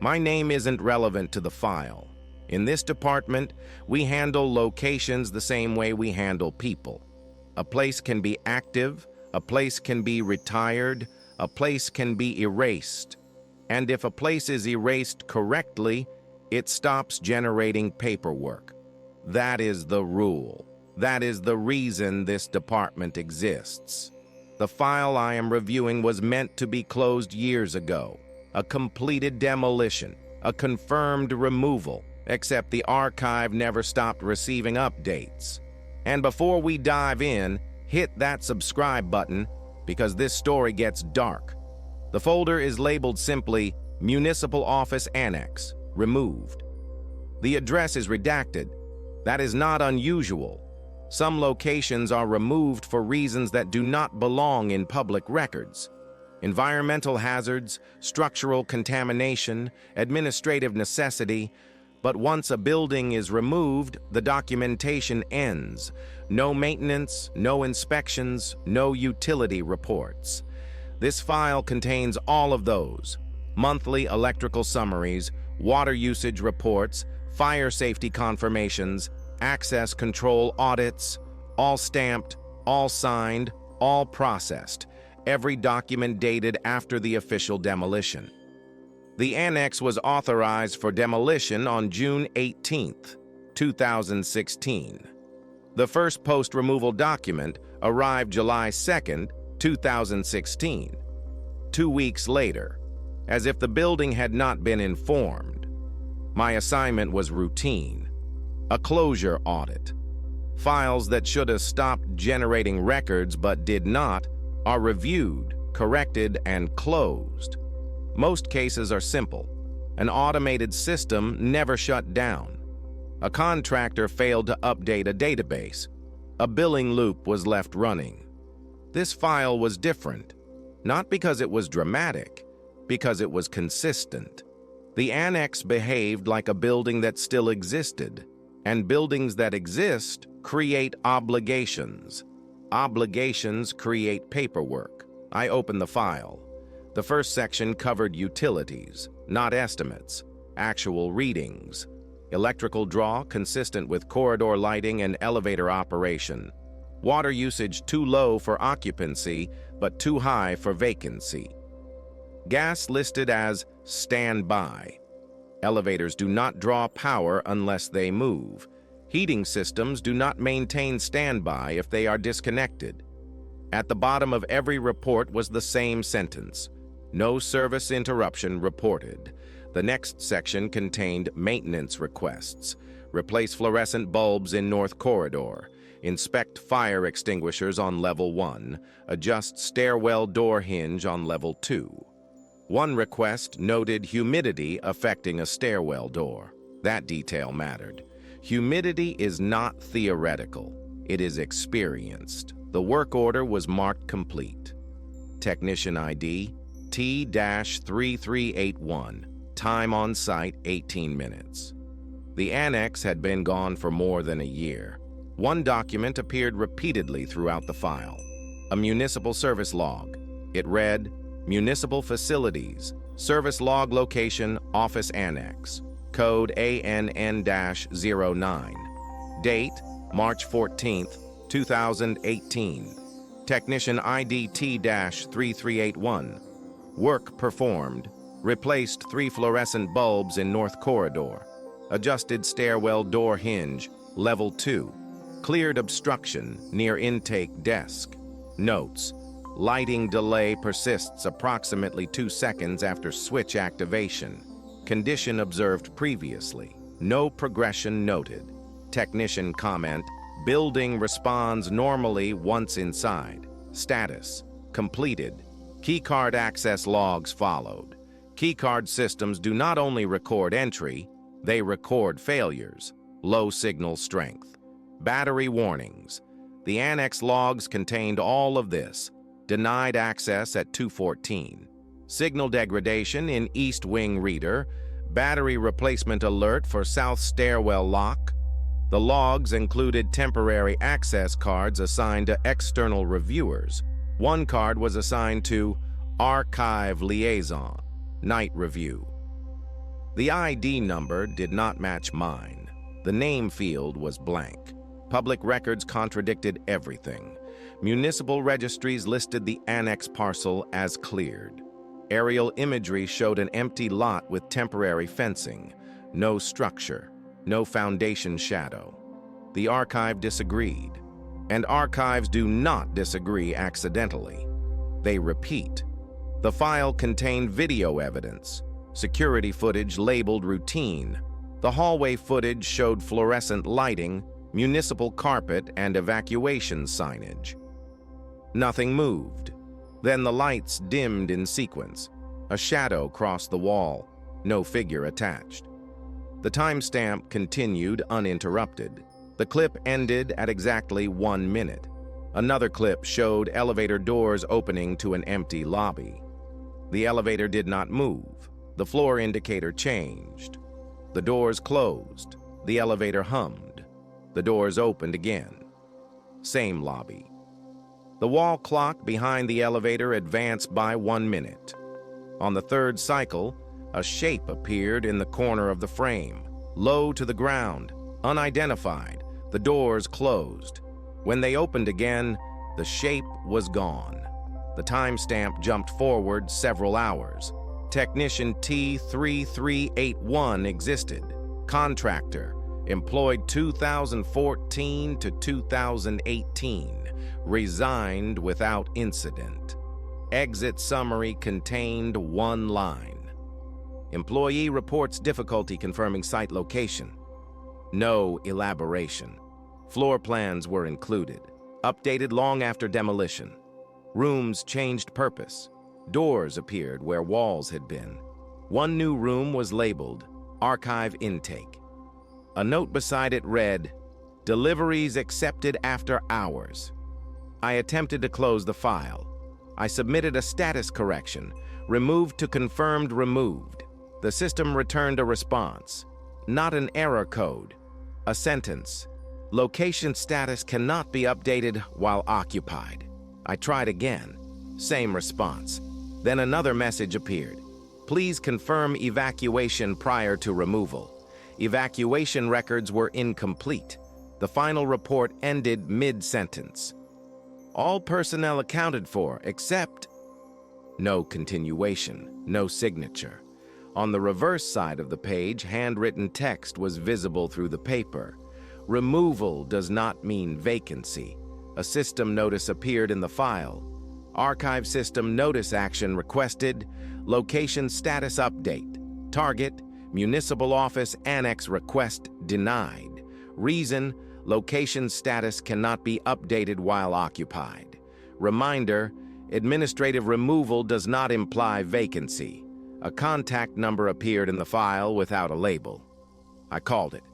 My name isn't relevant to the file. In this department, we handle locations the same way we handle people. A place can be active, a place can be retired, a place can be erased. And if a place is erased correctly, it stops generating paperwork. That is the rule. That is the reason this department exists. The file I am reviewing was meant to be closed years ago. A completed demolition, a confirmed removal, except the archive never stopped receiving updates. And before we dive in, hit that subscribe button because this story gets dark. The folder is labeled simply Municipal Office Annex, removed. The address is redacted. That is not unusual. Some locations are removed for reasons that do not belong in public records. Environmental hazards, structural contamination, administrative necessity. But once a building is removed, the documentation ends. No maintenance, no inspections, no utility reports. This file contains all of those: monthly electrical summaries, water usage reports, fire safety confirmations, access control audits, all stamped, all signed, all processed, every document dated after the official demolition. The annex was authorized for demolition on June 18, 2016. The first post-removal document arrived July 2, 2016. 2 weeks later, as if the building had not been informed. My assignment was routine, a closure audit. Files that should have stopped generating records but did not are reviewed, corrected, and closed. Most cases are simple. An automated system never shut down. A contractor failed to update a database. A billing loop was left running. This file was different, not because it was dramatic, because it was consistent. The annex behaved like a building that still existed, and buildings that exist create obligations. Obligations create paperwork. I opened the file. The first section covered utilities, not estimates, actual readings. Electrical draw consistent with corridor lighting and elevator operation. Water usage too low for occupancy, but too high for vacancy. Gas listed as standby. Elevators do not draw power unless they move. Heating systems do not maintain standby if they are disconnected. At the bottom of every report was the same sentence: no service interruption reported. The next section contained maintenance requests. Replace fluorescent bulbs in North Corridor. Inspect fire extinguishers on Level 1. Adjust stairwell door hinge on Level 2. One request noted humidity affecting a stairwell door. That detail mattered. Humidity is not theoretical. It is experienced. The work order was marked complete. Technician ID T-3381. Time on site 18 minutes. The annex had been gone for more than a year. One document appeared repeatedly throughout the file. A municipal service log. It read, Municipal Facilities, Service Log Location, Office Annex, Code ANN-09. Date, March 14, 2018. Technician ID T-3381. Work performed. Replaced 3 fluorescent bulbs in North Corridor. Adjusted stairwell door hinge, Level 2. Cleared obstruction near intake desk. Notes. Lighting delay persists approximately 2 seconds after switch activation. Condition observed previously. No progression noted. Technician comment. Building responds normally once inside. Status. Completed. Keycard access logs followed. Keycard systems do not only record entry, they record failures. Low signal strength. Battery warnings. The annex logs contained all of this. Denied access at 2:14. Signal degradation in East Wing reader. Battery replacement alert for South stairwell lock. The logs included temporary access cards assigned to external reviewers. One card was assigned to Archive Liaison, Night Review. The ID number did not match mine. The name field was blank. Public records contradicted everything. Municipal registries listed the annex parcel as cleared. Aerial imagery showed an empty lot with temporary fencing. No structure, no foundation shadow. The archive disagreed. And archives do not disagree accidentally. They repeat. The file contained video evidence, security footage labeled routine. The hallway footage showed fluorescent lighting, municipal carpet, and evacuation signage. Nothing moved. Then the lights dimmed in sequence. A shadow crossed the wall, no figure attached. The timestamp continued uninterrupted. The clip ended at exactly 1 minute. Another clip showed elevator doors opening to an empty lobby. The elevator did not move. The floor indicator changed. The doors closed. The elevator hummed. The doors opened again. Same lobby. The wall clock behind the elevator advanced by 1 minute. On the third cycle, a shape appeared in the corner of the frame, low to the ground, unidentified. The doors closed. When they opened again, the shape was gone. The timestamp jumped forward several hours. Technician T3381 existed. Contractor, employed 2014 to 2018. Resigned without incident. Exit summary contained 1 line. Employee reports difficulty confirming site location. No elaboration. Floor plans were included, updated long after demolition. Rooms changed purpose. Doors appeared where walls had been. One new room was labeled Archive Intake. A note beside it read, "Deliveries accepted after hours." I attempted to close the file. I submitted a status correction, removed to confirmed removed. The system returned a response, not an error code, a sentence. Location status cannot be updated while occupied. I tried again, same response. Then another message appeared. Please confirm evacuation prior to removal. Evacuation records were incomplete. The final report ended mid-sentence. All personnel accounted for, except... No continuation, no signature. On the reverse side of the page, handwritten text was visible through the paper. Removal does not mean vacancy. A system notice appeared in the file. Archive system notice action requested. Location status update. Target, Municipal Office Annex request denied. Reason, location status cannot be updated while occupied. Reminder, administrative removal does not imply vacancy. A contact number appeared in the file without a label. I called it.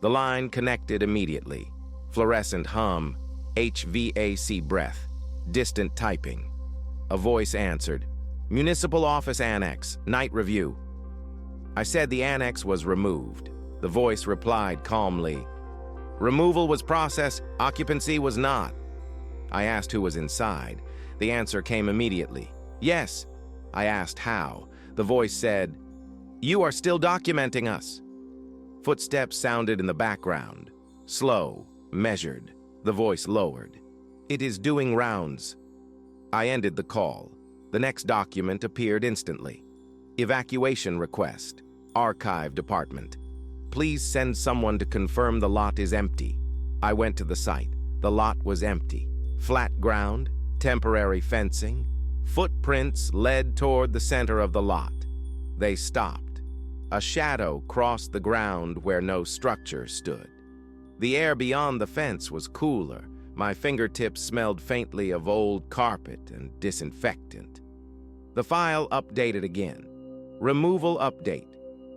The line connected immediately. Fluorescent hum, HVAC breath, distant typing. A voice answered, "Municipal Office Annex, night review." I said the annex was removed. The voice replied calmly, "Removal was processed, occupancy was not." I asked who was inside. The answer came immediately. "Yes." I asked how. The voice said, "You are still documenting us." Footsteps sounded in the background. Slow, measured. The voice lowered. "It is doing rounds." I ended the call. The next document appeared instantly. Evacuation request. Archive Department. Please send someone to confirm the lot is empty. I went to the site. The lot was empty. Flat ground, temporary fencing. Footprints led toward the center of the lot. They stopped. A shadow crossed the ground where no structure stood. The air beyond the fence was cooler. My fingertips smelled faintly of old carpet and disinfectant. The file updated again. Removal update.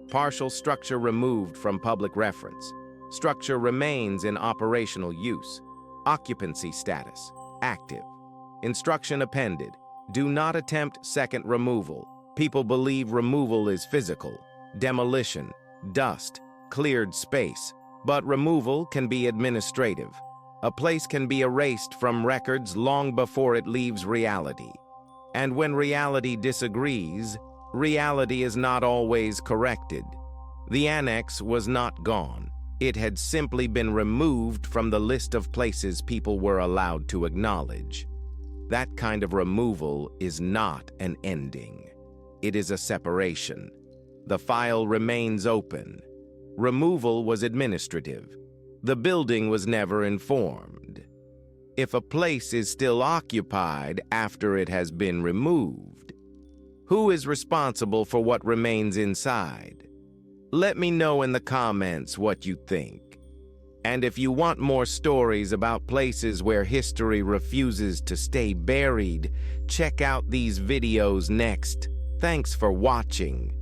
Partial structure removed from public reference. Structure remains in operational use. Occupancy status, active. Instruction appended. Do not attempt second removal. People believe removal is physical. Demolition, dust, cleared space. But removal can be administrative. A place can be erased from records long before it leaves reality. And when reality disagrees, reality is not always corrected. The annex was not gone. It had simply been removed from the list of places people were allowed to acknowledge. That kind of removal is not an ending. It is a separation. The file remains open. Removal was administrative. The building was never informed. If a place is still occupied after it has been removed, who is responsible for what remains inside? Let me know in the comments what you think. And if you want more stories about places where history refuses to stay buried, check out these videos next. Thanks for watching.